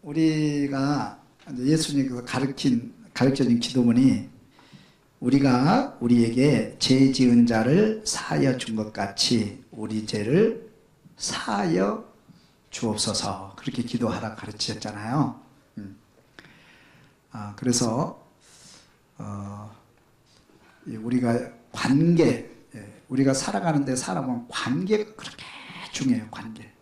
우리가 예수님께서 가르쳐준 기도문이 우리가 우리에게 죄 지은 자를 사하여 준 것 같이 우리 죄를 사하여 주옵소서, 그렇게 기도하라 가르치셨잖아요. 그래서 우리가 우리가 살아가는데 사람은 관계가 그렇게 중요해요. 관계.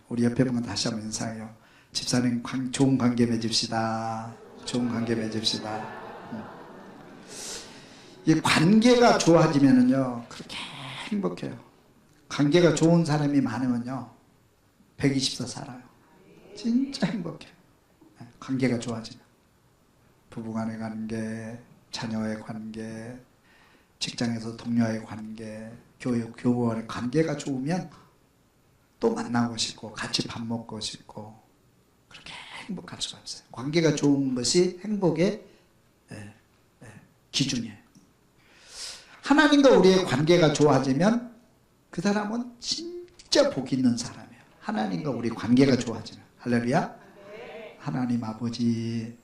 우리 옆에 보면 다시 한번 인사해요. 집사님, 좋은 관계 맺읍시다. 좋은 관계 맺읍시다. 이 관계가 좋아지면은요, 그렇게 행복해요. 관계가 좋은 사람이 많으면요, 120세 살아요. 진짜 행복해요. 관계가 좋아지면. 부부간의 관계, 자녀의 관계, 직장에서 동료의 관계, 교우와의 관계가 좋으면 또 만나고 싶고 같이 밥 먹고 싶고 그렇게 행복할 수가 없어요. 관계가 좋은 것이 행복의 기준이에요. 하나님과 우리의 관계가 좋아지면 그 사람은 진짜 복 있는 사람이에요. 하나님과 우리 관계가 좋아지면. 할렐루야. 하나님 아버지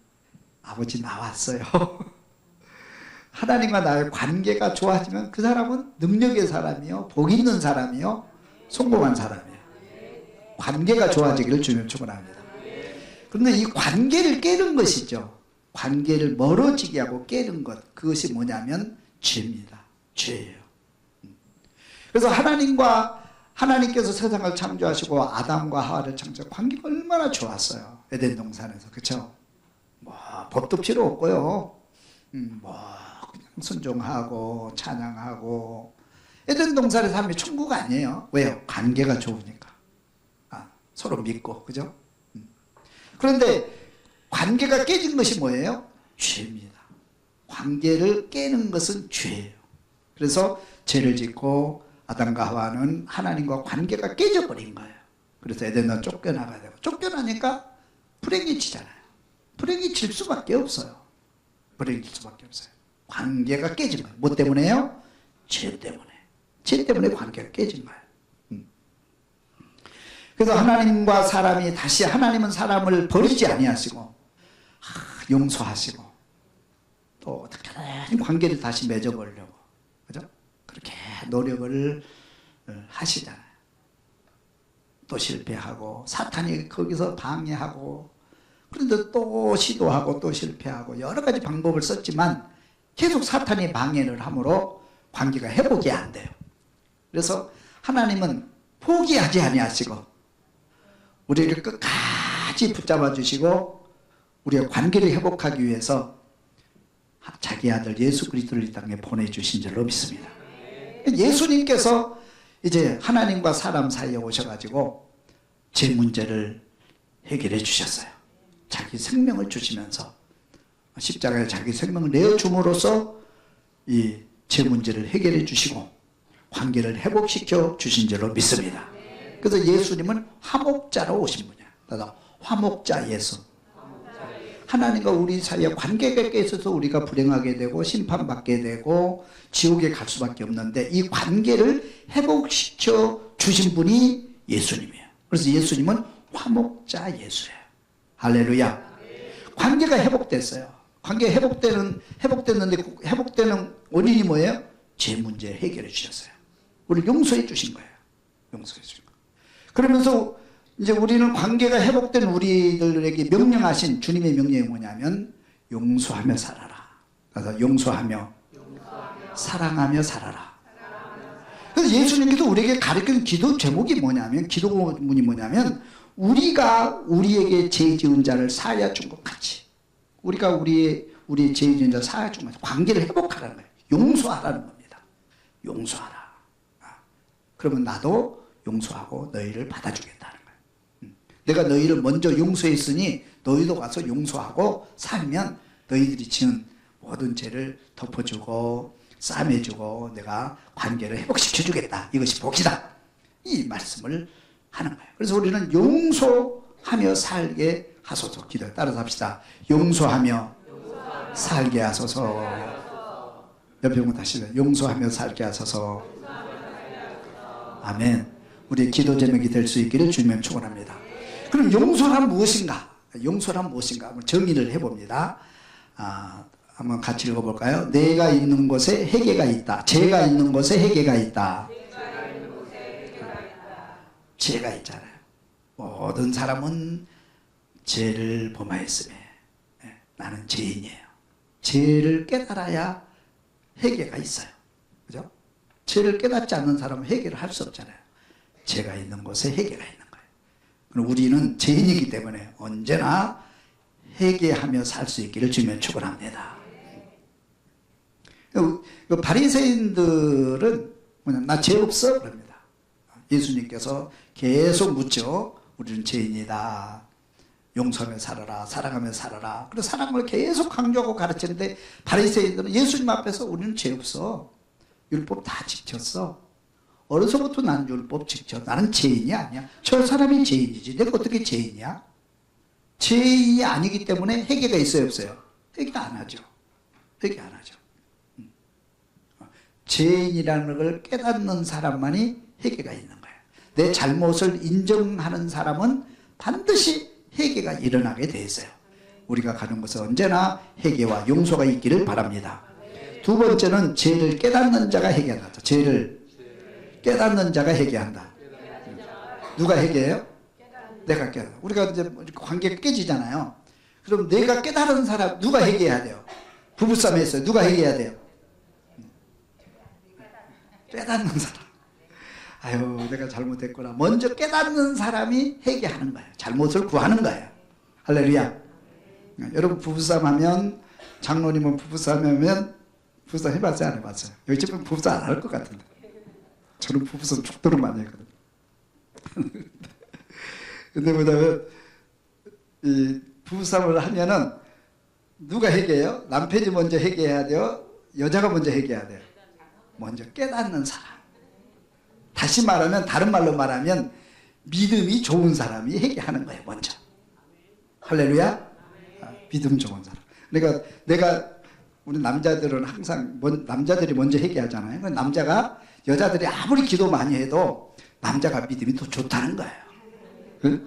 나왔어요. 하나님과 나의 관계가 좋아지면 그 사람은 능력의 사람이요, 복 있는 사람이요, 성공한 사람이에요. 관계가 좋아지기를 주님 축원합니다. 그런데 이 관계를 깨는 것이죠. 관계를 멀어지게 하고 깨는 것, 그것이 뭐냐면 죄입니다. 죄예요. 그래서 하나님께서 세상을 창조하시고 아담과 하와를 창조하고 관계가 얼마나 좋았어요. 에덴 동산에서. 그렇죠? 법도 필요 없고요. 그냥 순종하고 찬양하고. 에덴 동산의 삶이 천국 아니에요. 왜요? 관계가 좋으니까. 서로 믿고. 그죠? 그런데 관계가 깨진 것이 뭐예요? 죄입니다. 관계를 깨는 것은 죄예요. 그래서 죄를 짓고 아담과 하와는 하나님과 관계가 깨져버린 거예요. 그래서 에덴은 쫓겨나가야 되고, 쫓겨나니까 불행이 치잖아요. 불행이 칠 수밖에 없어요. 불행이 칠 수밖에 없어요. 관계가 깨진 거예요. 뭐 때문에요? 죄 때문에. 죄 때문에 관계가 깨진 거예요. 그래서 하나님과 사람이 다시, 하나님은 사람을 버리지 아니하시고 용서하시고 또 어떻게든 관계를 다시 맺어보려고, 그죠? 그렇게 노력을 하시잖아요. 또 실패하고 사탄이 거기서 방해하고, 그런데 또 시도하고 또 실패하고 여러 가지 방법을 썼지만 계속 사탄이 방해를 함으로 관계가 회복이 안 돼요. 그래서 하나님은 포기하지 아니하시고 우리를 끝까지 붙잡아 주시고 우리의 관계를 회복하기 위해서 자기 아들 예수 그리스도를 이 땅에 보내주신 줄로 믿습니다. 예수님께서 이제 하나님과 사람 사이에 오셔가지고 제 문제를 해결해 주셨어요. 자기 생명을 주시면서 십자가에 자기 생명을 내어줌으로써 이 제 문제를 해결해 주시고 관계를 회복시켜 주신 줄로 믿습니다. 그래서 예수님은 화목자로 오신 분이야. 나도 화목자 예수. 하나님과 우리 사이에 관계가 깨져서 우리가 불행하게 되고 심판받게 되고 지옥에 갈 수밖에 없는데, 이 관계를 회복시켜 주신 분이 예수님이에요. 그래서 예수님은 화목자 예수예요. 할렐루야. 관계가 회복됐어요. 관계가 회복됐는데 회복되는 원인이 뭐예요? 죄 문제 해결해 주셨어요. 우리를 용서해 주신 거예요. 용서해 주신 거예요. 그러면서 이제 우리는 관계가 회복된 우리들에게 명령하신 주님의 명령이 뭐냐면 용서하며 살아라. 그래서 용서하며 사랑하며 살아라. 그래서 예수님께서 우리에게 가르치는 기도 제목이 뭐냐면, 기도문이 뭐냐면, 우리가 우리에게 죄 지은 자를 사하여 준 것 같이, 우리가 우리의 죄 지은 자를 사하여 준 것 같이 관계를 회복하라는 거예요. 용서하라는 겁니다. 용서하라. 그러면 나도 용서하고 너희를 받아주겠다는 거예요. 내가 너희를 먼저 용서했으니 너희도 가서 용서하고 살면 너희들이 지은 모든 죄를 덮어주고 싸매주고 내가 관계를 회복시켜주겠다. 이것이 복이다. 이 말씀을 하는 거예요. 그래서 우리는 용서하며 살게 하소서. 기도 따라서 합시다. 용서하며 살게 하소서. 옆에 보면 다시 용서하며 살게 하소서. 아멘. 우리의 기도 제목이 될 수 있기를 주님의 축원합니다. 그럼 용서란 무엇인가? 용서란 무엇인가? 한번 정의를 해봅니다. 한번 같이 읽어볼까요? 내가 있는 곳에 회개가 있다. 죄가 있는 곳에 회개가 있다. 죄가 있잖아요. 모든 사람은 죄를 범하였으며 나는 죄인이에요. 죄를 깨달아야 회개가 있어요. 그죠? 죄를 깨닫지 않는 사람은 회개를 할 수 없잖아요. 죄가 있는 곳에 회개가 있는 거예요. 그럼 우리는 죄인이기 때문에 언제나 회개하며 살 수 있기를 주면 축원합니다. 그 바리새인들은 뭐냐, 나 죄 없어? 그럽니다. 예수님께서 계속 묻죠. 우리는 죄인이다. 용서하며 살아라. 사랑하며 살아라. 그래서 사랑을 계속 강조하고 가르치는데 바리새인들은 예수님 앞에서 우리는 죄 없어. 율법 다 지켰어. 어려서부터 난 율법 지켜. 나는 죄인이 아니야. 저 사람이 죄인이지. 내가 어떻게 죄인이야? 죄인이 아니기 때문에 회개가 있어요, 없어요? 회개 안 하죠. 회개 안 하죠. 죄인이라는 걸 깨닫는 사람만이 회개가 있는 거예요. 내 잘못을 인정하는 사람은 반드시 회개가 일어나게 돼 있어요. 우리가 가는 것은 언제나 회개와 용서가 있기를 바랍니다. 두 번째는 죄를 깨닫는 자가 회개한다. 죄를 깨닫는 자가 회개한다. 누가 회개해요? 내가 깨달아. 우리가 이제 관계가 깨지잖아요. 그럼 내가 깨달은 사람 누가 회개해야 돼요? 부부싸움에 있어요. 누가 회개해야 돼요? 깨닫는 사람. 아유, 내가 잘못했구나. 먼저 깨닫는 사람이 회개하는 거예요. 잘못을 구하는 거예요. 할렐루야. 여러분 부부싸움 하면, 장로님은 부부싸움 하면 부부싸움 해봤어요? 안 해봤어요? 여기 집은 부부싸움 안 할 것 같은데. 저는 부부싸움 죽도록 많이 했거든요. 근데 뭐냐면 이 부부싸움을 하면은 누가 회개해요? 남편이 먼저 회개해야 돼요? 여자가 먼저 회개해야 돼요? 먼저 깨닫는 사람. 다시 말하면, 다른 말로 말하면 믿음이 좋은 사람이 회개하는 거예요. 먼저. 할렐루야. 믿음 좋은 사람. 그러니까 내가 우리 남자들은 항상 남자들이 먼저 회개하잖아요. 남자가, 여자들이 아무리 기도 많이 해도 남자가 믿음이 더 좋다는 거예요.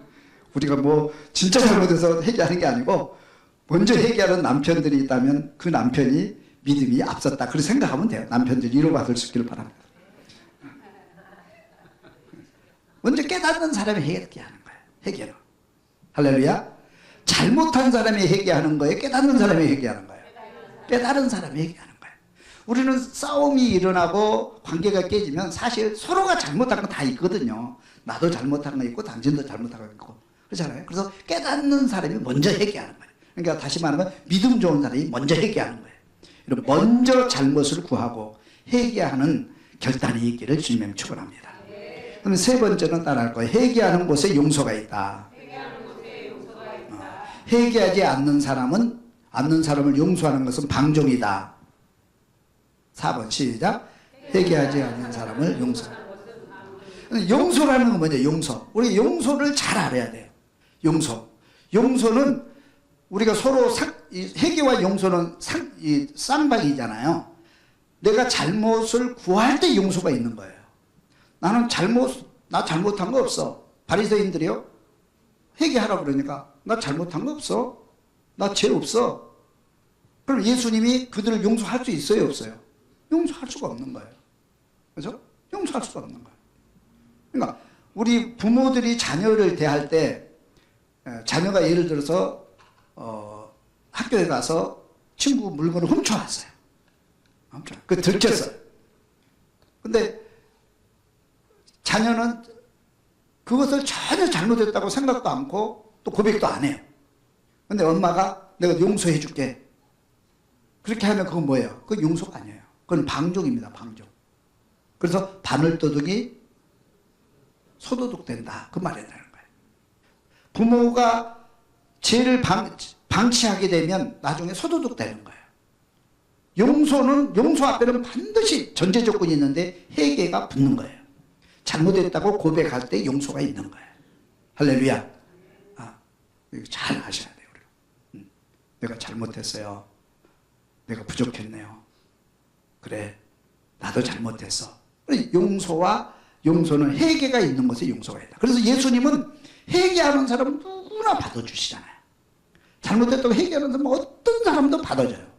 우리가 뭐 진짜 잘못해서 회개하는 게 아니고 먼저 회개하는 남편들이 있다면 그 남편이 믿음이 앞섰다. 그렇게 생각하면 돼요. 남편들이 위로받을 수 있기를 바랍니다. 먼저 깨닫는 사람이 회개하는 거예요. 회개는. 할렐루야. 잘못한 사람이 회개하는 거예요? 깨닫는 사람이 회개하는 거예요? 깨달은 사람이 회개하는 거예요. 우리는 싸움이 일어나고 관계가 깨지면 사실 서로가 잘못한 건 다 있거든요. 나도 잘못한 거 있고 당신도 잘못한 거 있고 그렇잖아요. 그래서 깨닫는 사람이 먼저 회개하는 거예요. 그러니까 다시 말하면 믿음 좋은 사람이 먼저 회개하는 거예요. 여러분 먼저 잘못을 구하고 회개하는 결단이 있기를 주님의 축원합니다. 그럼 세 번째는 따라할 거예요. 회개하는 곳에 용서가 있다. 회개하지 않는 사람을 용서하는 것은 방종이다. 4번 시작. 회개하지 않는 사람을 용서하는. 용서라는 건 뭐냐? 용서. 우리 용서를 잘 알아야 돼요. 용서는 우리가 서로 회개와 용서는 쌍방이잖아요. 내가 잘못을 구할 때 용서가 있는 거예요. 나 잘못한 거 없어. 바리새인들이요? 회개하라 그러니까 나 잘못한 거 없어. 나 죄 없어. 그럼 예수님이 그들을 용서할 수 있어요, 없어요? 용서할 수가 없는 거예요. 그죠? 용서할 수가 없는 거예요. 그러니까 우리 부모들이 자녀를 대할 때 자녀가 예를 들어서 학교에 가서 친구 물건을 훔쳐왔어요. 그 들켰어요. 근데 자녀는 그것을 전혀 잘못했다고 생각도 않고 또 고백도 안 해요. 근데 엄마가 내가 용서해 줄게. 그렇게 하면 그건 뭐예요? 그건 용서가 아니에요. 그건 방종입니다. 방종. 그래서 바늘도둑이 소도둑 된다. 그 말이 되는 거예요. 부모가 죄를 방치하게 되면 나중에 소도둑 되는 거예요. 용서 앞에는 반드시 전제 조건이 있는데 회개가 붙는 거예요. 잘못했다고 고백할 때 용서가 있는 거예요. 할렐루야. 이거 잘 아셔야 돼요. 우리가. 내가 잘못했어요. 내가 부족했네요. 그래, 나도 잘못했어. 용서는 회개가 있는 것에 용서가 있다. 그래서 예수님은 회개하는 사람은 누구나 받아주시잖아요. 잘못했다고 회개하는 사람은 어떤 사람도 받아줘요.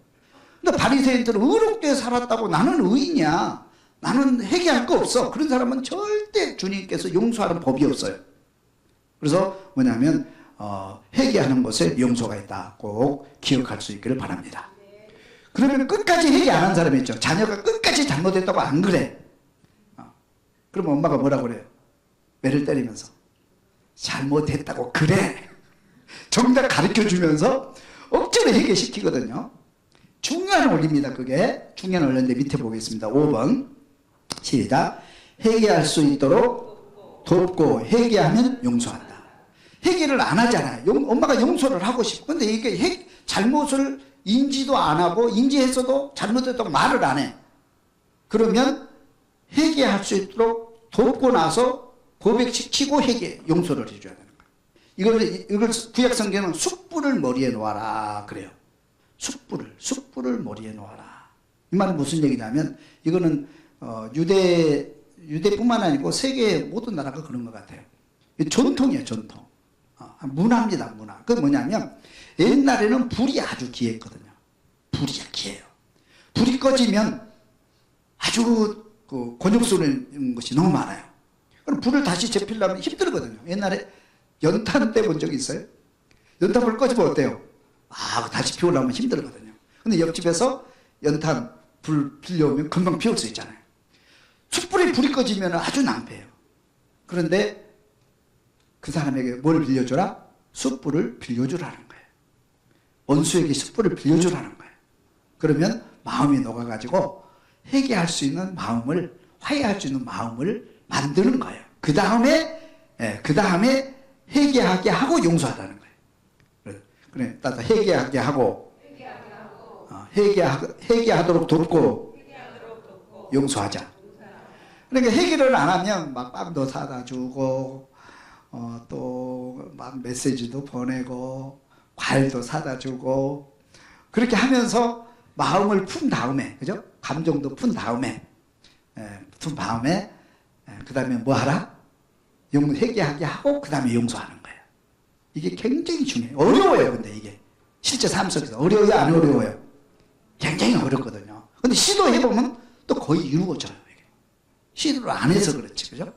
근데 바리새인들은 의롭게 살았다고 나는 의인이야, 나는 회개할 거 없어, 그런 사람은 절대 주님께서 용서하는 법이 없어요. 그래서 뭐냐면 회개하는 것에 용서가 있다, 꼭 기억할 수 있기를 바랍니다. 그러면 끝까지 회개 안 한 사람이 있죠. 자녀가 끝까지 잘못했다고 안 그래. 그럼 엄마가 뭐라고 그래요? 매를 때리면서 잘못했다고 그래, 정작 가르쳐주면서 억지로 회개시키거든요. 중요한 원리입니다. 그게 중요한 원리인데 밑에 보겠습니다. 5번 시작. 회개할 수 있도록 돕고 회개하면 용서한다. 회개를 안 하잖아요. 엄마가 용서를 하고 싶어. 근데 이게 잘못을 인지도 안 하고 인지했어도 잘못했다고 말을 안 해. 그러면 회개할 수 있도록 돕고 나서 고백시키고 용서를 해줘야 되는 거예요. 이걸 구약 성경은 숯불을 머리에 놓아라 그래요. 숯불을 머리에 놓아라. 이 말은 무슨 얘기냐면 이거는 유대뿐만 아니고 세계 모든 나라가 그런 것 같아요. 전통이에요, 전통. 문화입니다, 문화. 그게 뭐냐면 옛날에는 불이 아주 귀했거든요. 불이 귀해요. 불이 꺼지면 아주 곤욕스러운 것이 너무 많아요. 그럼 불을 다시 재피려면 힘들거든요. 옛날에 연탄 떼본 적 있어요? 연탄불 꺼지면 어때요? 다시 피우려면 힘들거든요. 근데 옆집에서 연탄 불 빌려오면 금방 피울 수 있잖아요. 숯불에 불이 꺼지면 아주 낭패예요. 그런데 그 사람에게 뭘 빌려줘라? 숯불을 빌려주라는 거예요. 원수에게 숯불을 빌려주라는 거예요. 그러면 마음이 녹아가지고 회개할 수 있는 마음을, 화해할 수 있는 마음을 만드는 거예요. 그 다음에 회개하게 하고 용서하라는 거예요. 그래, 따라 회개하게 하고, 회개하도록 돕고, 용서하자. 그러니까 회개를 안 하면 막 빵도 사다 주고, 또 막 메시지도 보내고, 과일도 사다 주고, 그렇게 하면서 마음을 푼 다음에, 그죠? 감정도 푼 다음에, 그 다음에 뭐 하라? 회개하게 하고, 그 다음에 용서하는 거예요. 이게 굉장히 중요해요. 어려워요, 근데 이게. 실제 삶 속에서. 어려워요, 안 어려워요? 굉장히 어렵거든요. 근데 시도해보면 또 거의 이루어져요, 이게. 시도를 안 해서 그렇지, 그죠?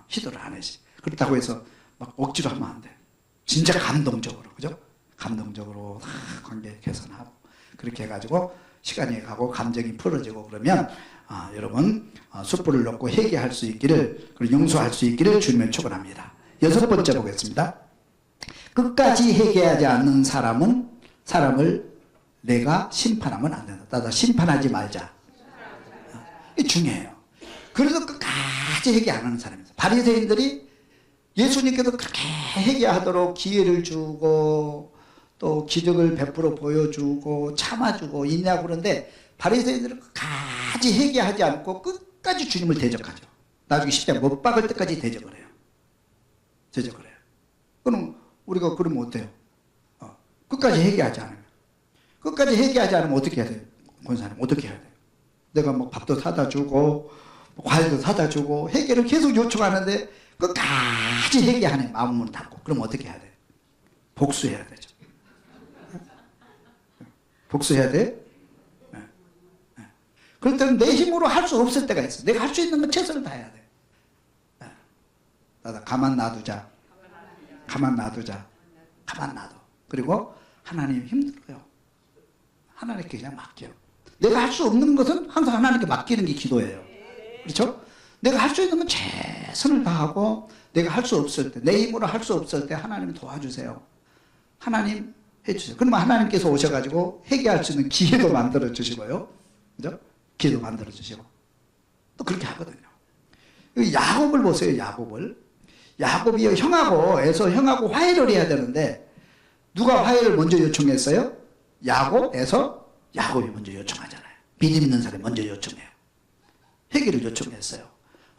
시도를 안 해서. 그렇다고 해서 막 억지로 하면 안 돼요. 진짜 감동적으로, 그죠? 감동적으로 관계 개선하고, 그렇게 해가지고 시간이 가고 감정이 풀어지고 그러면 여러분 숯불을 놓고 회개할 수 있기를, 그리고 용서할 수 있기를 주님을 축원합니다. 6번째 보겠습니다. 끝까지 회개하지 않는 사람을 내가 심판하면 안 된다. 따라 심판하지 말자. 이게 중요해요. 그래도 끝까지 회개 안 하는 사람입니다. 바리새인들이 예수님께서 그렇게 회개하도록 기회를 주고 또 기적을 베풀어 보여주고 참아주고 있냐고 그러는데 바리새인들은 끝까지 회개하지 않고 끝까지 주님을 대적하죠. 나중에 십자가 못 박을 때까지 대적을 해요. 그럼 우리가 그러면 어때요? 끝까지 회개하지 않으면. 끝까지 회개하지 않으면 어떻게 해야 돼요? 권사님 어떻게 해야 돼요? 내가 뭐 밥도 사다 주고 과일도 사다 주고 회개를 계속 요청하는데 끝까지 회개하는 마음을 닫고 그럼 어떻게 해야 돼요? 복수해야 되죠. 복수해야 돼? 그럴 때는 내 힘으로 할 수 없을 때가 있어. 내가 할 수 있는 건 최선을 다해야 돼. 가만 놔두자. 가만 놔두자. 가만 놔둬. 그리고 하나님 힘들어요. 하나님께 그냥 맡겨요. 내가 할 수 없는 것은 항상 하나님께 맡기는 게 기도예요. 그렇죠? 내가 할 수 있는 건 최선을 다하고 내가 할 수 없을 때, 내 힘으로 할 수 없을 때 하나님 도와주세요. 하나님 해주세요. 그러면 하나님께서 오셔가지고 회개할 수 있는 기회도 만들어 주시고요. 그죠? 기회도 만들어 주시고 또 그렇게 하거든요. 야곱을 보세요. 야곱이 형하고 화해를 해야 되는데 누가 화해를 먼저 요청했어요? 야곱이 먼저 요청하잖아요. 믿음 있는 사람이 먼저 요청해요. 회개를 요청했어요.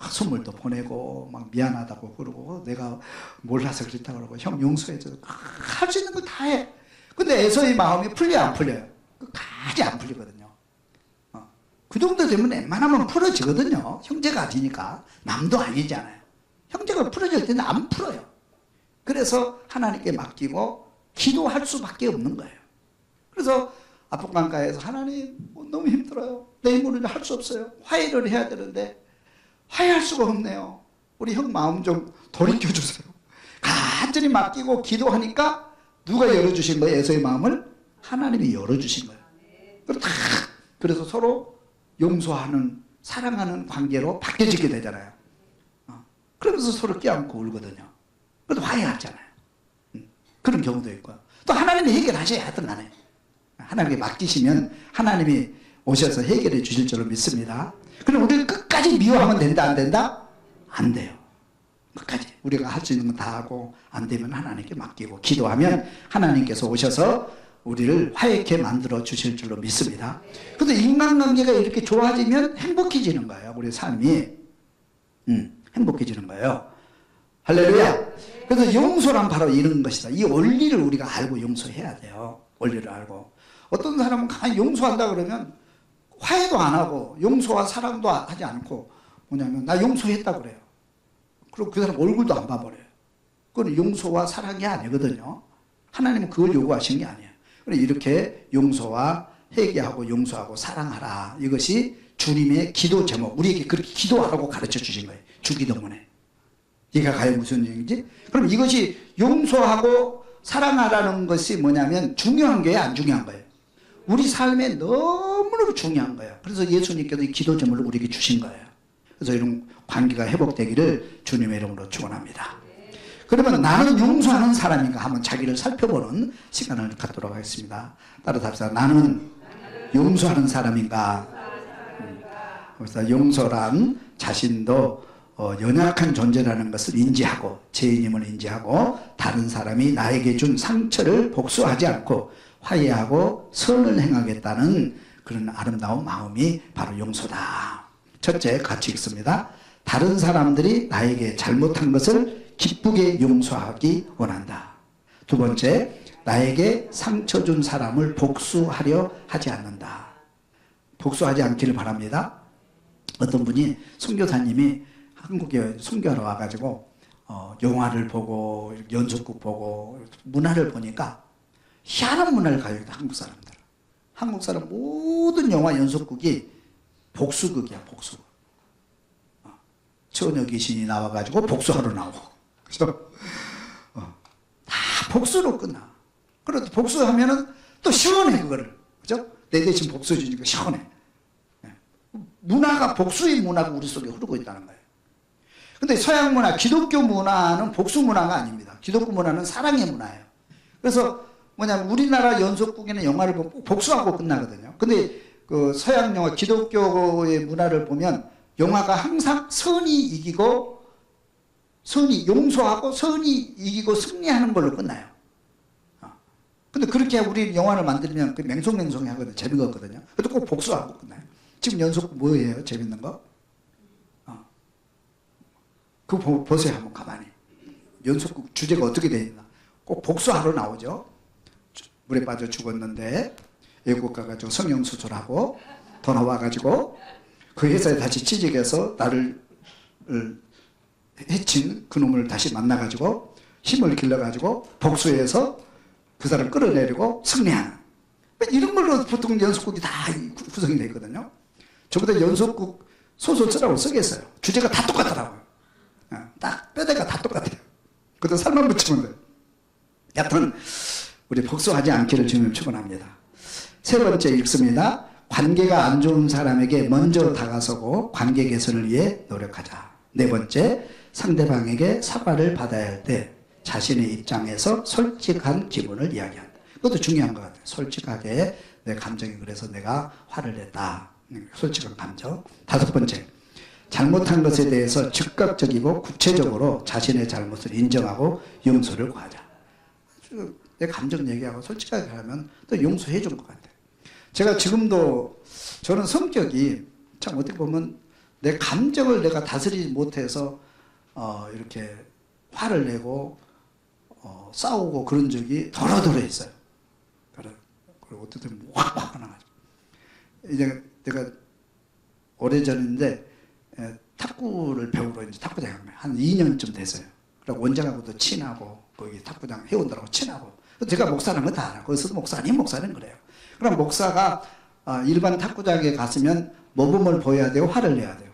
선물도 보내고 막 미안하다고 그러고 내가 몰라서 그랬다고 그러고 형 용서해줘. 할 수 있는 걸 다 해. 근데 에서의 마음이 풀려요, 안 풀려요? 끝까지 안 풀리거든요. 그 정도 되면 웬만하면 풀어지거든요. 형제가 아니니까. 남도 아니잖아요. 형제가 풀어질 때는 안 풀어요. 그래서 하나님께 맡기고 기도할 수밖에 없는 거예요. 그래서 아프간가에서 하나님 너무 힘들어요. 내 힘으로는 할 수 없어요. 화해를 해야 되는데 화해할 수가 없네요. 우리 형 마음 좀 돌이켜주세요. 간절히 맡기고 기도하니까 누가 열어주신 거예요? 에서의 마음을? 하나님이 열어주신 거예요. 그래서 서로 용서하는 사랑하는 관계로 바뀌어지게 되잖아요. 그러면서 서로 껴안고 울거든요. 그래도 화해하잖아요. 그런 경우도 있고요. 또 하나님이 해결하셔야 하든 간에 하나님께 맡기시면 하나님이 오셔서 해결해 주실 줄로 믿습니다. 그럼 우리는 끝까지 미워하면 된다 안 된다? 안 돼요. 끝까지 우리가 할 수 있는 건 다 하고 안 되면 하나님께 맡기고 기도하면 하나님께서 오셔서 우리를 화해케 만들어 주실 줄로 믿습니다. 그런데 인간관계가 이렇게 좋아지면 행복해지는 거예요. 우리 삶이 행복해지는 거예요. 할렐루야. 그래서 용서란 바로 이런 것이다. 이 원리를 우리가 알고 용서해야 돼요. 원리를 알고. 어떤 사람은 가만히 용서한다 그러면 화해도 안 하고 용서와 사랑도 하지 않고 뭐냐면 나 용서했다 그래요. 그리고 그 사람 얼굴도 안 봐버려요. 그건 용서와 사랑이 아니거든요. 하나님은 그걸 요구하신 게 아니에요. 이렇게 용서와 회개하고 용서하고 사랑하라. 이것이 주님의 기도 제목. 우리에게 그렇게 기도하라고 가르쳐 주신 거예요. 주기도문에. 이가 과연 무슨 얘기인지? 그럼 이것이 용서하고 사랑하라는 것이 뭐냐면 중요한 거예요? 안 중요한 거예요? 우리 삶에 너무너무 중요한 거예요. 그래서 예수님께서 이 기도 제목을 우리에게 주신 거예요. 그래서 이런 관계가 회복되기를 주님의 이름으로 축원합니다. 그러면 나는 용서하는 사람인가 한번 자기를 살펴보는 시간을 갖도록 하겠습니다. 따로 답사. 나는 용서하는 사람인가? 그래서 용서란 자신도 연약한 존재라는 것을 인지하고 죄인임을 인지하고 다른 사람이 나에게 준 상처를 복수하지 않고 화해하고 선을 행하겠다는 그런 아름다운 마음이 바로 용서다. 첫째, 같이 읽습니다. 다른 사람들이 나에게 잘못한 것을 기쁘게 용서하기 원한다. 두 번째, 나에게 상처 준 사람을 복수하려 하지 않는다. 복수하지 않기를 바랍니다. 어떤 분이 선교사님이 한국에 선교하러 와가지고 영화를 보고 연속극 보고 문화를 보니까 희한한 문화를 가지고 있다. 한국 사람들. 한국 사람 모든 영화 연속극이 복수극이야. 복수극. 처녀 귀신이 나와가지고 복수하러 나오고. 그래서 다 복수로 끝나. 그래도 복수하면은 또 시원해 그거를. 그죠? 내 대신 복수해 주니까 시원해. 문화가 복수의 문화가 우리 속에 흐르고 있다는 거예요. 근데 서양 문화, 기독교 문화는 복수 문화가 아닙니다. 기독교 문화는 사랑의 문화예요. 그래서 뭐냐면 우리나라 연속극이나 영화를 보면 꼭 복수하고 끝나거든요. 근데 그 서양 영화, 기독교의 문화를 보면 영화가 항상 선이 이기고 선이 용서하고 선이 이기고 승리하는 걸로 끝나요. 근데 그렇게 우리 영화를 만들면 그 맹송맹송해 하거든요. 재미가 없거든요. 그래도 꼭 복수하고 끝나요. 지금 연속 뭐예요? 재밌는 거? 그거 보세요. 한번 가만히. 연속극 주제가 어떻게 되어 있나. 꼭 복수하러 나오죠. 물에 빠져 죽었는데 외국 가가지고 성형수술하고 더 나와가지고 그 회사에 다시 취직해서 나를 해친 그놈을 다시 만나가지고 힘을 길러가지고 복수해서 그 사람 끌어내리고 승리하는 이런 걸로 보통 연속극이 다 구성이 되어 있거든요. 저보다 연속극 소설 쓰라고 쓰겠어요. 주제가 다 똑같더라고요. 딱 뼈대가 다 똑같아요. 그것도 살만 붙이면 돼요. 여튼 우리 복수하지 않기를 주님 축원합니다. 세 번째 읽습니다. 관계가 안 좋은 사람에게 먼저 다가서고 관계 개선을 위해 노력하자. 네 번째, 상대방에게 사과를 받아야 할 때 자신의 입장에서 솔직한 기분을 이야기한다. 그것도 중요한 것 같아요. 솔직하게 내 감정이 그래서 내가 화를 냈다. 솔직한 감정. 다섯 번째, 잘못한 것에 대해서 즉각적이고 구체적으로 자신의 잘못을 인정하고 용서를 구하자. 내 감정 얘기하고 솔직하게 하면 또 용서해 준 것 같아요. 제가 지금도 저는 성격이 참 어떻게 보면 내 감정을 내가 다스리지 못해서 이렇게 화를 내고 싸우고 그런 적이 더러더러 있어요. 그리고 어떨 때는 확 화가 나가지고. 이제 내가 오래전인데 탁구를 배우러 이제 탁구장에 한 2년쯤 됐어요. 그리고 원장하고도 친하고 거기 탁구장 회원들하고 친하고. 제가 목사라는 건 다 알아요. 거기서도 목사는 그래요. 그럼 목사가 일반 탁구장에 갔으면 모범을 보여야 돼요? 화를 내야 돼요?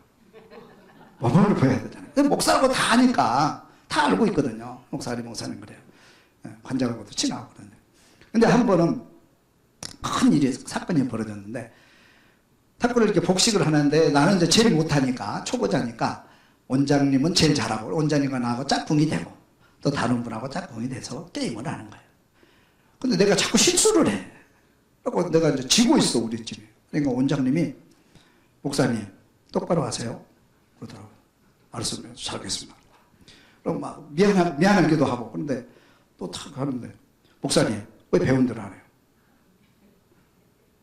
모범을 보여야 되잖아요. 근데 목사라고 다 아니까 다 알고 있거든요. 목사는 그래요. 관장하고도 친하고 그러는데. 근데 한 번은 큰 일이, 사건이 벌어졌는데, 탁구를 이렇게 복식을 하는데 나는 이제 제일 못하니까, 초보자니까, 원장님은 제일 잘하고, 원장님과 나하고 짝꿍이 되고, 또 다른 분하고 짝꿍이 돼서 게임을 하는 거예요. 근데 내가 자꾸 실수를 해. 그래서 내가 이제 지고 있어, 우리 집에. 그러니까 원장님이, 목사님, 똑바로 하세요. 그러더라고요. 알았습니다. 잘하겠습니다. 그럼 막 미안하기도 하고, 그런데 또 탁 하는데, 목사님, 왜 배운대로 하래요?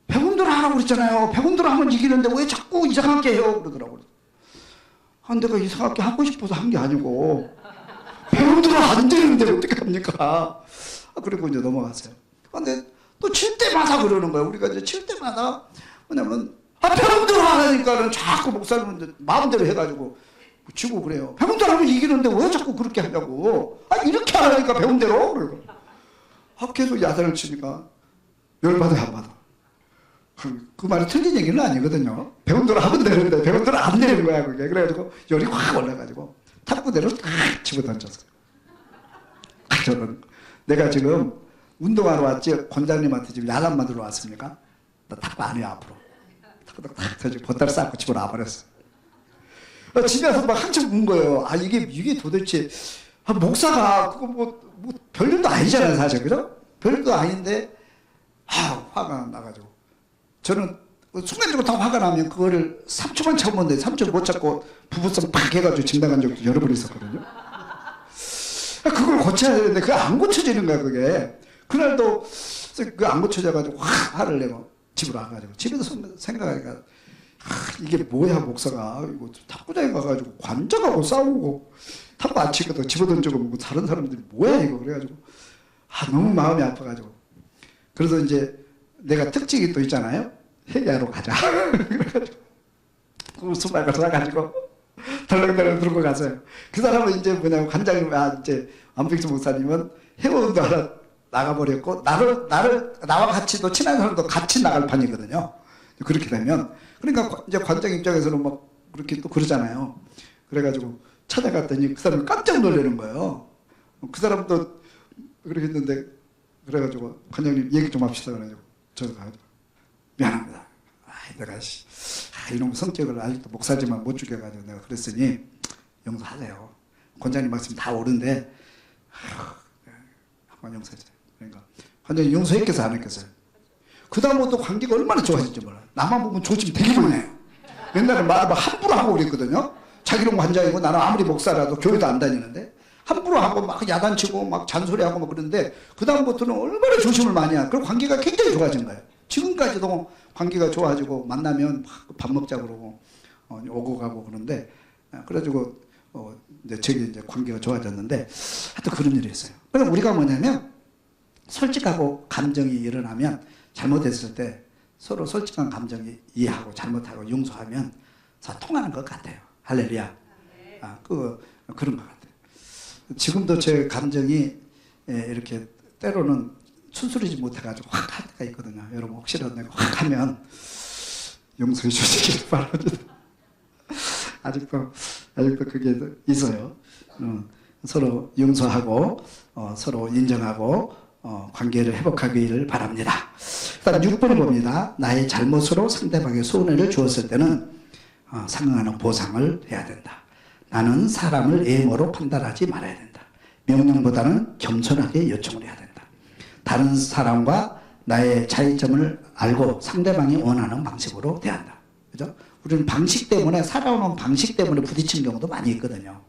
배운대로 하라고 그랬잖아요. 배운대로 하면 이기는데 왜 자꾸 이상하게 해요? 그러더라고요. 내가 이상하게 하고 싶어서 한 게 아니고, 배운대로 안 되는데 어떻게 합니까? 그리고 이제 넘어갔어요. 근데 또 칠 때마다 그러는 거예요. 우리가 이제 칠 때마다, 뭐냐면, 배운대로 하니까는 자꾸 목사님은 마음대로 해가지고, 치고 그래요. 배운대로 하면 이기는데 왜 자꾸 그렇게 하냐고. 이렇게 하라니까 배운대로. 그러고. 계속 야단을 치니까 열받아요, 안 받아. 그 말이 틀린 얘기는 아니거든요. 배운대로 하면 되는데 배운대로 안 되는 거야, 그게. 그래가지고 열이 확 올라가지고 탁구대로 탁 집어 던졌어요. 저는 내가 지금 운동하러 왔지, 권장님한테 지금 야단 맞으러 왔습니까? 나 탁구 안 해요, 앞으로. 탁구도 탁 던지고 보따리 쌓고 집어 놔버렸어. 집에 와서 막 한참 운 거예요. 이게 도대체, 목사가, 그거 뭐 별일도 아니잖아요, 사실. 그죠? 별일도 아닌데, 화가 나가지고. 저는 순간적으로 다 화가 나면 그거를 3초만 참으면 돼. 3초 못 참고 부부싸움 팍 해가지고 집 나간 적도 여러 번 있었거든요. 그걸 고쳐야 되는데, 그게 안 고쳐지는 거야, 그게. 그날도 그 안 고쳐져가지고 확 화를 내고 집으로 와가지고. 집에서 생각하니까, 이게 뭐야, 목사가. 이거 탁구장에 가가지고 관장하고 싸우고, 탁구 안 치거든. 집어던지고 뭐 다른 사람들이 뭐야, 이거. 그래가지고, 너무 마음이 아파가지고. 그래서 이제 내가 특징이 또 있잖아요. 회개하러 가자. 그래가지고, 수박을 사가지고, 덜렁덜렁 들고 갔어요. 그 사람은 이제 뭐냐면, 관장님, 이제, 안백수 목사님은 회원도 하나 나가버렸고, 나와 같이 또 친한 사람도 같이 나갈 판이거든요. 그렇게 되면. 그러니까 이제 관장 입장에서는 막 그렇게 또 그러잖아요. 그래가지고 찾아갔더니 그 사람이 깜짝 놀라는 거예요. 그 사람도 그렇게 했는데, 그래가지고 관장님 얘기 좀 합시다. 그래가지고 저도 가가지고 미안합니다. 내가 이놈 성격을 아직도 목사지만 못 죽여가지고 내가 그랬으니 용서하세요. 관장님 말씀 다 옳은데 한번 용서하세요. 그러니까 관장님 용서했겠어, 안 했겠어요? 그 다음부터 관계가 얼마나 좋아졌는지 몰라요. 나만 보면 조짐 되게 많이 해요. 옛날에 말을 막 함부로 하고 그랬거든요. 자기는 관장이고 나는 아무리 목사라도 교회도 안 다니는데 함부로 하고 막 야단치고 막 잔소리하고 막 그러는데 그 다음부터는 얼마나 조심을 많이 해요. 그리고 관계가 굉장히 좋아진 거예요. 지금까지도 관계가 좋아지고 만나면 밥 먹자 그러고 오고 가고 그러는데, 그래가지고 이제 저기 이제 관계가 좋아졌는데 하여튼 그런 일이 있어요. 그래서 우리가 뭐냐면 솔직하고 감정이 일어나면 잘못했을 때 서로 솔직한 감정이 이해하고 잘못하고 용서하면 다 통하는 것 같아요. 할렐루야. 그런 것 같아요. 지금도 제 감정이 이렇게 때로는 순수하지 못해가지고 확 할 때가 있거든요. 여러분 혹시라도 내가 확 하면 용서해 주시길 바랍니다. 아직도 그게 있어요. 서로 용서하고 서로 인정하고 관계를 회복하기를 바랍니다. 일단 6번을 봅니다. 나의 잘못으로 상대방에게 손해를 주었을 때는 상응하는 보상을 해야 된다. 나는 사람을 외모로 판단하지 말아야 된다. 명령보다는 겸손하게 요청을 해야 된다. 다른 사람과 나의 차이점을 알고 상대방이 원하는 방식으로 대한다. 그죠? 우리는 방식 때문에, 살아오는 방식 때문에 부딪히는 경우도 많이 있거든요.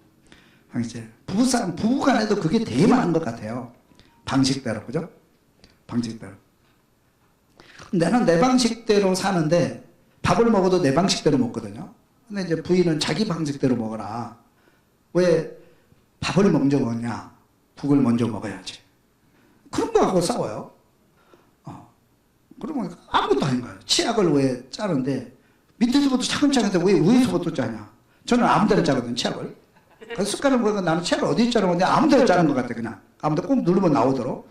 부부 간에도 그게 되게 많은 것 같아요. 방식대로, 그죠? 방식대로. 나는 내 방식대로 사는데 밥을 먹어도 내 방식대로 먹거든요. 근데 이제 부인은 자기 방식대로 먹어라. 왜 밥을 먼저 먹냐? 국을 먼저 먹어야지. 그런 거하고 싸워요. 그러면 아무것도 아닌 거예요. 치약을 왜 짜는데 밑에서부터 차근차근한데 왜 위에서부터 짜냐? 저는 아무 데나 짜거든요, 치약을. 그 습관을 보니까 나는 치약을 어디 짜는 건데 아무 데나 짜는 것 같아, 그냥. 아무튼 꼭 누르면 나오도록.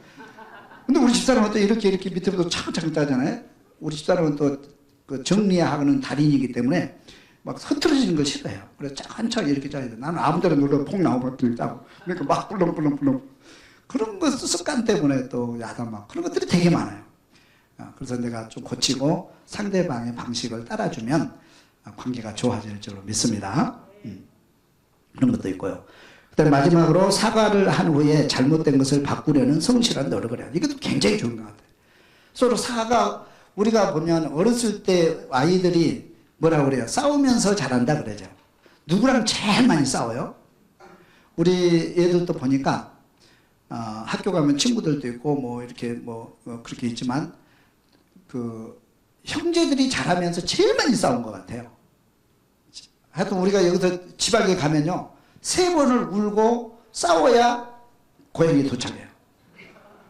근데 우리 집사람은 또 이렇게 밑에부터 차근차근 따잖아요. 우리 집사람은 또 그 정리하는 달인이기 때문에 막 흐트러지는 걸 싫어해요. 그래서 천천히 이렇게 짜야 돼. 나는 아무 데나 눌러도 폭 나오거든요. 짜고. 그러니까 막 불렁불렁. 그런 거 습관 때문에 또 야단 막 그런 것들이 되게 많아요. 그래서 내가 좀 고치고 상대방의 방식을 따라주면 관계가 좋아질 줄로 믿습니다. 그런 것도 있고요. 그다음에 마지막으로 사과를 한 후에 잘못된 것을 바꾸려는 성실한 노력을 해요. 이것도 굉장히 좋은 것 같아요. 서로 우리가 보면 어렸을 때 아이들이 뭐라고 그래요? 싸우면서 자란다 그러죠. 누구랑 제일 많이 싸워요? 우리 애들도 보니까 학교 가면 친구들도 있고 뭐 이렇게 그렇게 있지만 그 형제들이 자라면서 제일 많이 싸운 것 같아요. 하여튼 우리가 여기서 지방에 가면요 3번을 울고 싸워야 고향에 도착해요.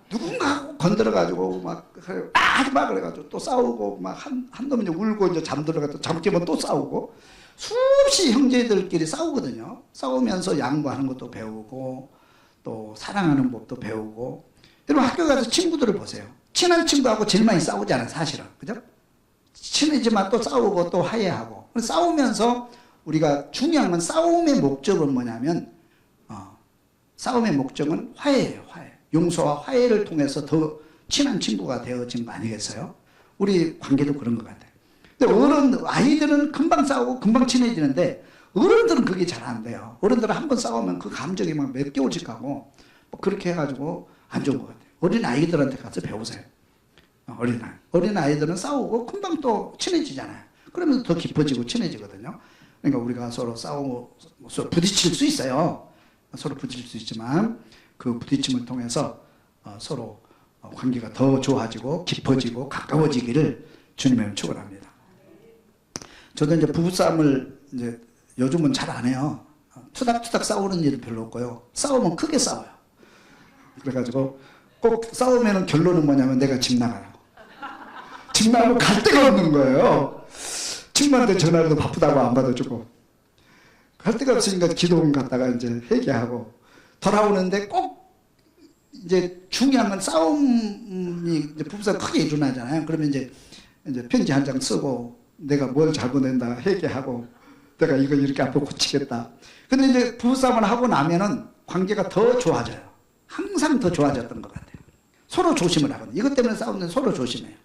누군가 건드려가지고 막 하지 마 그래가지고 또 싸우고 막 한 놈이 울고 이제 잠들어가지고 잠 깨면 또 싸우고 수없이 형제들끼리 싸우거든요. 싸우면서 양보하는 것도 배우고 또 사랑하는 법도 배우고. 여러분 학교 가서 친구들을 보세요. 친한 친구하고 제일 많이 싸우잖아요 사실은. 그죠? 친해지만 또 싸우고 또 화해하고. 싸우면서 우리가 중요한 건 싸움의 목적은 뭐냐면 싸움의 목적은 화해예요. 화해. 용서와 화해를 통해서 더 친한 친구가 되어진 거 아니겠어요? 우리 관계도 그런 것 같아요. 근데 아이들은 금방 싸우고 금방 친해지는데 어른들은 그게 잘 안 돼요. 어른들은 한번 싸우면 그 감정이 막 몇 개월씩 가고 그렇게 해가지고 안 좋은 것 같아요. 어린 아이들한테 가서 배우세요. 어린 아이들은 싸우고 금방 또 친해지잖아요. 그러면 더 깊어지고 친해지거든요. 그러니까 우리가 서로 싸우고 서로 부딪힐 수 있어요. 서로 부딪힐 수 있지만 그 부딪힘을 통해서 서로 관계가 더 좋아지고 깊어지고 가까워지기를 주님의 축원합니다. 저도 이제 부부싸움을 이제 요즘은 잘 안 해요. 투닥투닥 싸우는 일은 별로 없고요. 싸우면 크게 싸워요. 그래가지고 꼭 싸우면 결론은 뭐냐면 내가 집 나가요. 집 나가면 갈 데가 없는 거예요. 친구한테 전화해도 바쁘다고 안 받아주고 갈 데가 없으니까 기도원 갔다가 이제 회개하고 돌아오는데 꼭 이제 중요한 건 싸움이 이제 부부싸움 크게 일어나잖아요. 그러면 이제 편지 한 장 쓰고 내가 뭘 잘못했나 회개하고 내가 이거 이렇게 앞으로 고치겠다. 근데 이제 부부싸움을 하고 나면은 관계가 더 좋아져요. 항상 더 좋아졌던 것 같아요. 서로 조심을 하거든요. 이것 때문에 싸우는 서로 조심해요.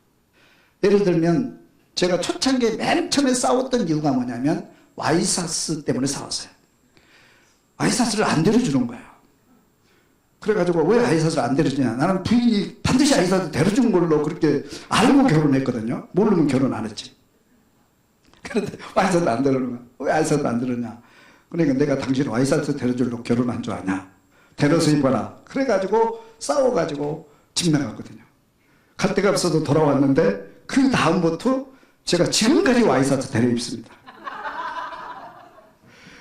예를 들면 제가 초창기에 맨 처음에 싸웠던 이유가 뭐냐면 와이사스 때문에 싸웠어요. 와이사스를 안 데려주는 거예요. 그래가지고 왜 아이사스를 안 데려주냐. 나는 부인이 반드시 아이사스 데려준 걸로 그렇게 알고 결혼했거든요. 모르면 결혼 안 했지. 그런데 와이사스 안 데려주는 거야. 왜 아이사스 안 데려냐. 그러니까 내가 당신 와이사스 데려주려고 결혼한 줄 아냐. 데려서 입어라. 그래가지고 싸워가지고 집 나갔거든요. 갈 데가 없어서 돌아왔는데 그 다음부터 제가 지금까지 와이사스 데려 입습니다.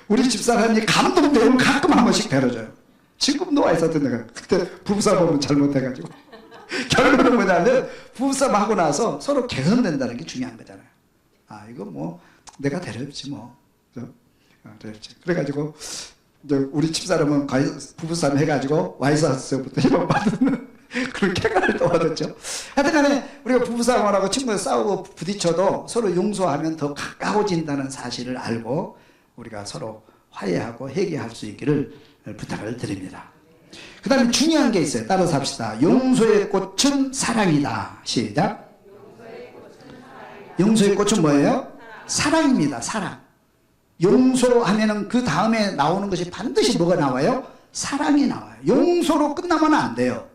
우리 집사람이 감동되면 가끔 한 번씩 데려줘요. 지금도 와이사스 내가 그때 부부싸움 보면 잘못해가지고 결론은 뭐냐면 부부싸움 하고 나서 서로 개선된다는 게 중요한 거잖아요. 이거 뭐 내가 데려입지 뭐. 그래가지고 우리 집사람은 부부싸움 해가지고 와이사스부터 희망받는 그런 쾌감을 또 얻었죠. 하여튼간에 우리가 부부싸움을 하고 친구들 싸우고 부딪혀도 서로 용서하면 더 가까워진다는 사실을 알고 우리가 서로 화해하고 회개할 수 있기를 부탁을 드립니다. 그 다음에 중요한 게 있어요. 따라서 합시다. 용서의 꽃은 사랑이다. 시작. 용서의 꽃은 뭐예요? 사랑입니다. 사랑. 용서하면은 그 다음에 나오는 것이 반드시 뭐가 나와요? 사랑이 나와요. 용서로 끝나면 안 돼요.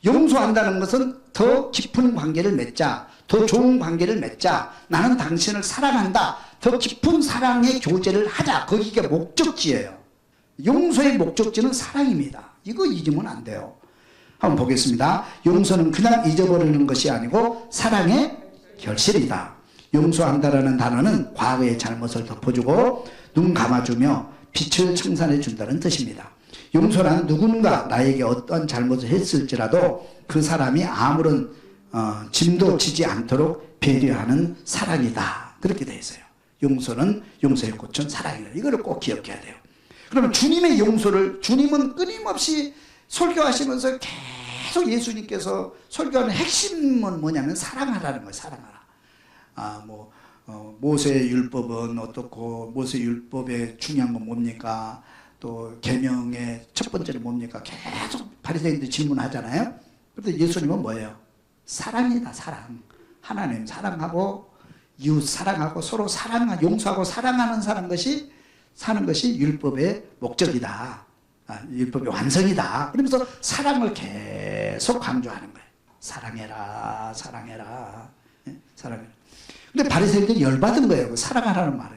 용서한다는 것은 더 깊은 관계를 맺자, 더 좋은 관계를 맺자, 나는 당신을 사랑한다, 더 깊은 사랑의 교제를 하자. 거기가 목적지예요. 용서의 목적지는 사랑입니다. 이거 잊으면 안 돼요. 한번 보겠습니다. 용서는 그냥 잊어버리는 것이 아니고 사랑의 결실이다. 용서한다라는 단어는 과거의 잘못을 덮어주고 눈 감아주며 빛을 청산해 준다는 뜻입니다. 용서란 누군가 나에게 어떤 잘못을 했을지라도 그 사람이 아무런 짐도 지지 않도록 배려하는 사랑이다. 그렇게 되어 있어요. 용서는 용서의 꽃은 사랑이다. 이거를 꼭 기억해야 돼요. 그러면 주님의 용서를 주님은 끊임없이 설교하시면서 계속 예수님께서 설교하는 핵심은 뭐냐면 사랑하라는 거예요. 사랑하라. 모세 율법은 어떻고, 모세 율법의 중요한 건 뭡니까? 또 계명의 첫 번째는 뭡니까? 계속 바리새인들이 질문하잖아요. 그런데 예수님은 뭐예요? 사랑이다. 사랑. 하나님 사랑하고 이웃 사랑하고 서로 사랑하고 용서하고 사랑하는 사는 것이 율법의 목적이다. 율법의 완성이다. 그러면서 사랑을 계속 강조하는 거예요. 사랑해라, 사랑해라, 사랑해라. 근데 바리새인들이 열받은 거예요. 그 사랑하라는 말에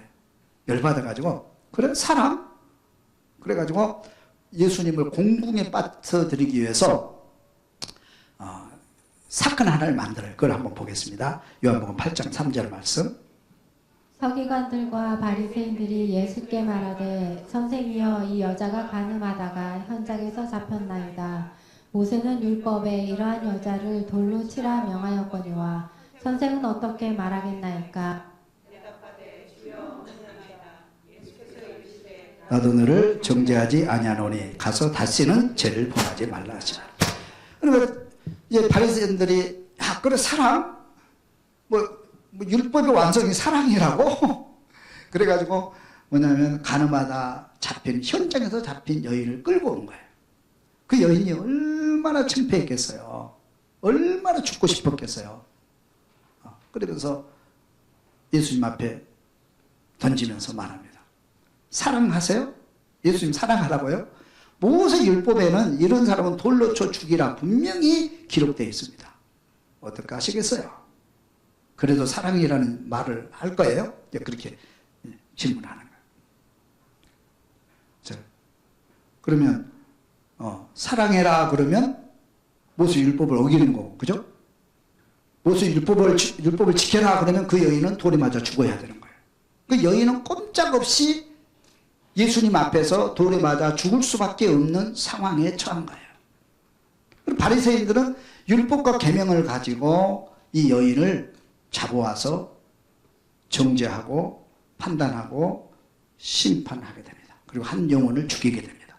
열받아가지고, 그래 사랑? 그래가지고 예수님을 공궁에 빠뜨리기 위해서 사건 하나를 만들어요. 그걸 한번 보겠습니다. 요한복음 8장 3절 말씀. 서기관들과 바리새인들이 예수께 말하되 선생이여 이 여자가 간음하다가 현장에서 잡혔나이다. 모세는 율법에 이러한 여자를 돌로 치라 명하였거니와 선생은 어떻게 말하겠나이까? 나도 너를 정죄하지 아니하노니 가서 다시는 죄를 범하지 말라 하시라. 그러니까 이제 바리새인들이 그래 사랑? 율법의 완성이 사랑이라고? 그래가지고 뭐냐면 간음하다 잡힌, 현장에서 잡힌 여인을 끌고 온 거예요. 그 여인이 얼마나 창피했겠어요. 얼마나 죽고 싶었겠어요. 그러면서 예수님 앞에 던지면서 말합니다. 사랑하세요? 예수님 사랑하라고요? 모세 율법에는 이런 사람은 돌로 쳐 죽이라 분명히 기록되어 있습니다. 어떻게 하시겠어요? 그래도 사랑이라는 말을 할 거예요? 그렇게 질문하는 거예요. 자, 그러면 사랑해라 그러면 모세 율법을 어기는 거고, 그죠? 모세 율법을 지켜라 그러면 그 여인은 돌에 맞아 죽어야 되는 거예요. 그 여인은 꼼짝없이 예수님 앞에서 돌에 맞아 죽을 수밖에 없는 상황에 처한 거예요. 그리고 바리새인들은 율법과 계명을 가지고 이 여인을 잡아와서 정죄하고 판단하고 심판하게 됩니다. 그리고 한 영혼을 죽이게 됩니다.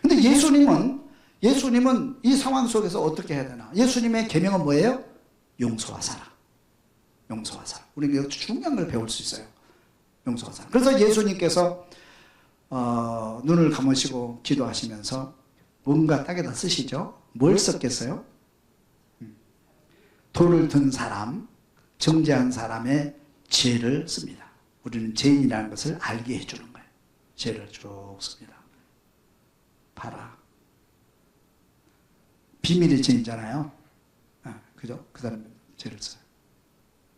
그런데 예수님은 이 상황 속에서 어떻게 해야 되나? 예수님의 계명은 뭐예요? 용서와 사랑. 용서와 사랑. 우리가 중요한 걸 배울 수 있어요. 용서와 사랑. 그래서 예수님께서 눈을 감으시고 기도하시면서 뭔가 땅에다 쓰시죠? 뭘 썼겠어요? 돌을 든 사람, 정죄한 사람의 죄를 씁니다. 우리는 죄인이라는 것을 알게 해주는 거예요. 죄를 쭉 씁니다. 봐라. 비밀의 죄인이잖아요. 그죠? 그 사람 죄를 써요.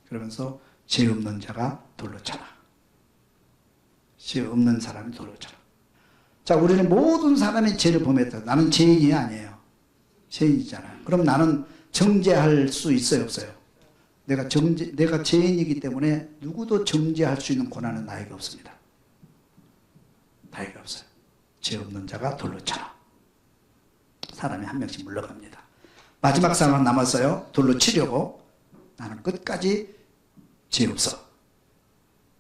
그러면서 죄 없는 자가 돌로 쳐라. 죄 없는 사람이 돌로 쳐라. 자, 우리는 모든 사람이 죄를 범했다. 나는 죄인이 아니에요. 죄인이잖아요. 그럼 나는 정죄할 수 있어요, 없어요? 내가 죄인이기 때문에 누구도 정죄할 수 있는 권한은 나에게 없습니다. 나에게 없어요. 죄 없는 자가 돌로 쳐라. 사람이 한 명씩 물러갑니다. 마지막 사람 남았어요. 돌로 치려고. 나는 끝까지 죄 없어.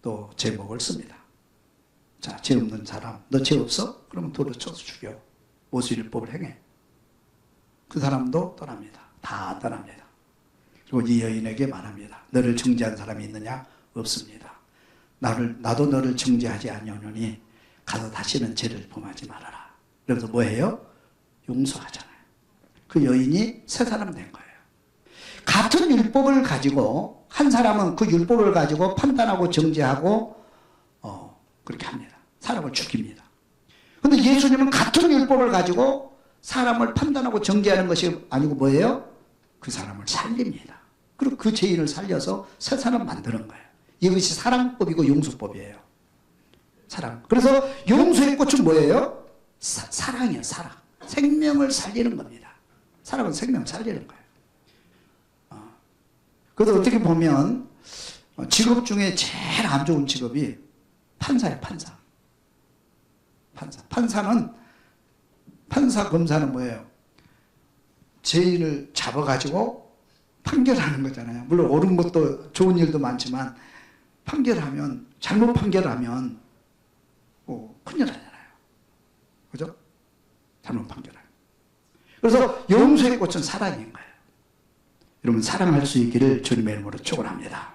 또 제목을 씁니다. 자, 죄 없는 사람, 너 죄 없어? 그러면 돌로 쳐서 죽여. 모세율법을 행해. 그 사람도 떠납니다. 다 떠납니다. 그리고 이 여인에게 말합니다. 너를 정죄한 사람이 있느냐? 없습니다. 나도 너를 정죄하지 아니하노니 가서 다시는 죄를 범하지 말아라. 그래서 뭐예요? 용서하잖아요. 그 여인이 새 사람 된 거예요. 같은 율법을 가지고 한 사람은 그 율법을 가지고 판단하고 정죄하고 그렇게 합니다. 사람을 죽입니다. 그런데 예수님은 같은 율법을 가지고 사람을 판단하고 정죄하는 것이 아니고 뭐예요? 그 사람을 살립니다. 그리고 그 죄인을 살려서 새 사람 만드는 거예요. 이것이 사랑법이고 용서법이에요. 사랑. 그래서 용서의 꽃은 뭐예요? 사랑이에요. 사랑. 생명을 살리는 겁니다. 사랑은 생명을 살리는 거예요. 그래서 어떻게 보면 직업 중에 제일 안 좋은 직업이 판사예요. 판사. 판사 검사는 뭐예요? 죄인을 잡아가지고 판결하는 거잖아요. 물론 옳은 것도 좋은 일도 많지만 판결하면, 잘못 판결하면 큰일 나잖아요. 그죠? 잘못 판결하는. 그래서 용서의 꽃은 사랑인 거예요. 여러분 사랑할 수 있기를 주님의 이름으로 축원합니다.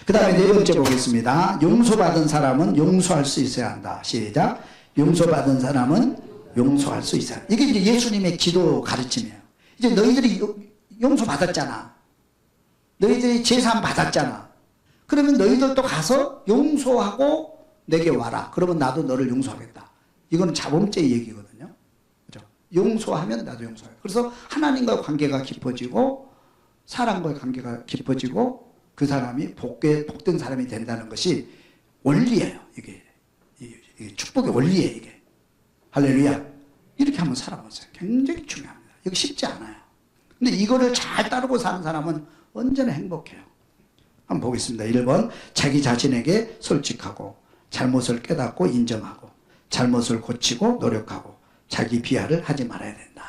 그 다음에 네 번째 보겠습니다. 용서받은 사람은 용서할 수 있어야 한다. 시작. 용서받은 사람은 용서할 수 있어야 한다. 이게 이제 예수님의 기도 가르침이에요. 이제 너희들이 용서받았잖아. 너희들이 제사함 받았잖아. 그러면 너희들도 가서 용서하고 내게 와라. 그러면 나도 너를 용서하겠다. 이거는 자범죄의 얘기거든요. 그죠? 용서하면 나도 용서해. 그래서 하나님과 관계가 깊어지고 사람과의 관계가 깊어지고 그 사람이 복된 사람이 된다는 것이 원리예요. 이게 축복의 원리예요. 이게 할렐루야. 이렇게 한번 살아보세요. 굉장히 중요합니다. 이거 쉽지 않아요. 근데 이거를 잘 따르고 사는 사람은 언제나 행복해요. 한번 보겠습니다. 1번 자기 자신에게 솔직하고 잘못을 깨닫고 인정하고 잘못을 고치고 노력하고 자기 비하를 하지 말아야 된다.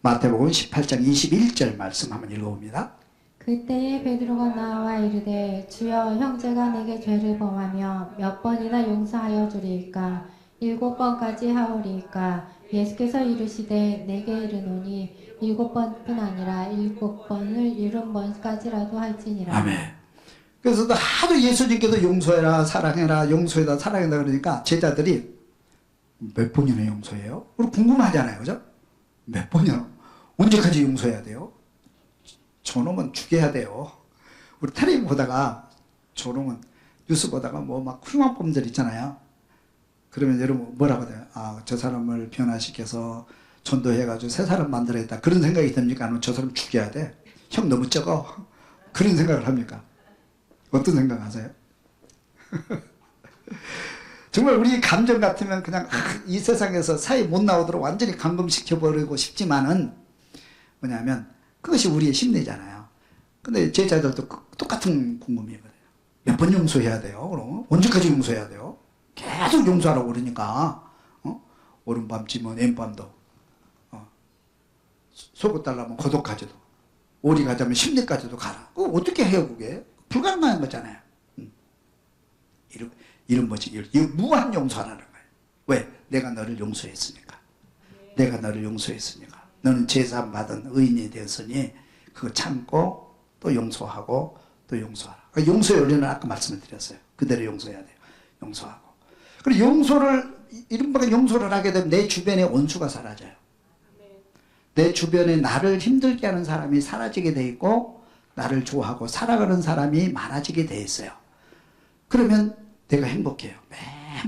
마태복음 18장 21절 말씀 한번 읽어봅니다. 그때에 베드로가 나와 이르되 주여 형제가 내게 죄를 범하며 몇 번이나 용서하여 주리이까 7번까지 하오리이까 예수께서 이르시되 내게 이르노니 7번뿐 아니라 7번을 70번까지라도 할지니라. 아멘. 그래서 하도 예수님께서 용서해라 사랑해라 용서해라 사랑해라 그러니까 제자들이 몇 번이나 용서해요? 우리 궁금하잖아요. 그죠? 몇 번이나 언제까지 용서해야 돼요? 저놈은 죽여야 돼요. 우리 텔레비 보다가 저놈은 뉴스 보다가 뭐 막 훌륭한 범죄들 있잖아요. 그러면 여러분 뭐라고 해요? 아, 저 사람을 변화시켜서 전도해가지고 새 사람 만들어야겠다. 그런 생각이 듭니까? 아니면 저 사람 죽여야 돼? 형 너무 적어. 그런 생각을 합니까? 어떤 생각 하세요? 정말 우리 감정 같으면 그냥 이 세상에서 사회 못 나오도록 완전히 감금시켜버리고 싶지만은 뭐냐면 그것이 우리의 심리잖아요. 근데 제자들도 똑같은 궁금이거든요. 몇 번 용서해야 돼요? 그럼 언제까지 용서해야 돼요? 계속 용서하라고 그러니까 오른밤쯤은 왼밤도 속옷 달라면 고독까지도 오리 가자면 심리까지도 가라. 그거 어떻게 해요 그게? 불가능한 거잖아요. 이런 거지. 이거 무한 용서하라는 거예요. 왜? 내가 너를 용서했으니까. 내가 너를 용서했으니까. 너는 제사함 받은 의인이 되었으니 그거 참고 또 용서하고 또 용서하라. 그러니까 용서의 원리는 아까 말씀을 드렸어요. 그대로 용서해야 돼요. 용서하고. 그리고 이른바 용서를 하게 되면 내 주변에 원수가 사라져요. 내 주변에 나를 힘들게 하는 사람이 사라지게 돼 있고 나를 좋아하고 살아가는 사람이 많아지게 돼 있어요. 그러면 내가 행복해요. 맨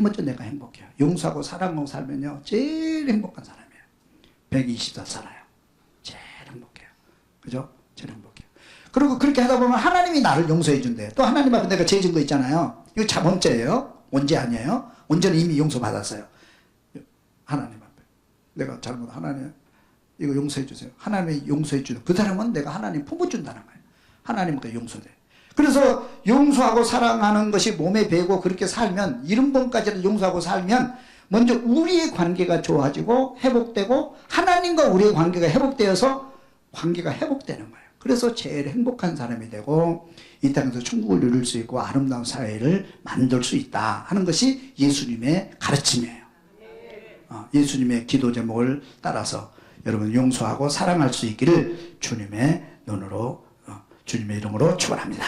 먼저 내가 행복해요. 용서하고 사랑하고 살면요 제일 행복한 사람이에요. 120살 살아요. 제일 행복해요. 그죠? 제일 행복해요. 그리고 그렇게 하다 보면 하나님이 나를 용서해 준대요. 또 하나님 앞에 내가 죄진 거 있잖아요. 이거 자범죄예요. 원죄 아니에요. 원죄는 이미 용서받았어요. 하나님 앞에 내가 잘못 하나님 이거 용서해 주세요. 하나님이 용서해 주는 그 사람은 내가 하나님 품어준다는 거예요. 하나님께 용서돼. 그래서 용서하고 사랑하는 것이 몸에 배고 그렇게 살면 70번까지는 용서하고 살면 먼저 우리의 관계가 좋아지고 회복되고 하나님과 우리의 관계가 회복되어서 관계가 회복되는 거예요. 그래서 제일 행복한 사람이 되고 이 땅에서 천국을 누릴 수 있고 아름다운 사회를 만들 수 있다 하는 것이 예수님의 가르침이에요. 예수님의 기도 제목을 따라서 여러분 용서하고 사랑할 수 있기를 주님의 눈으로 주님의 이름으로 축원합니다.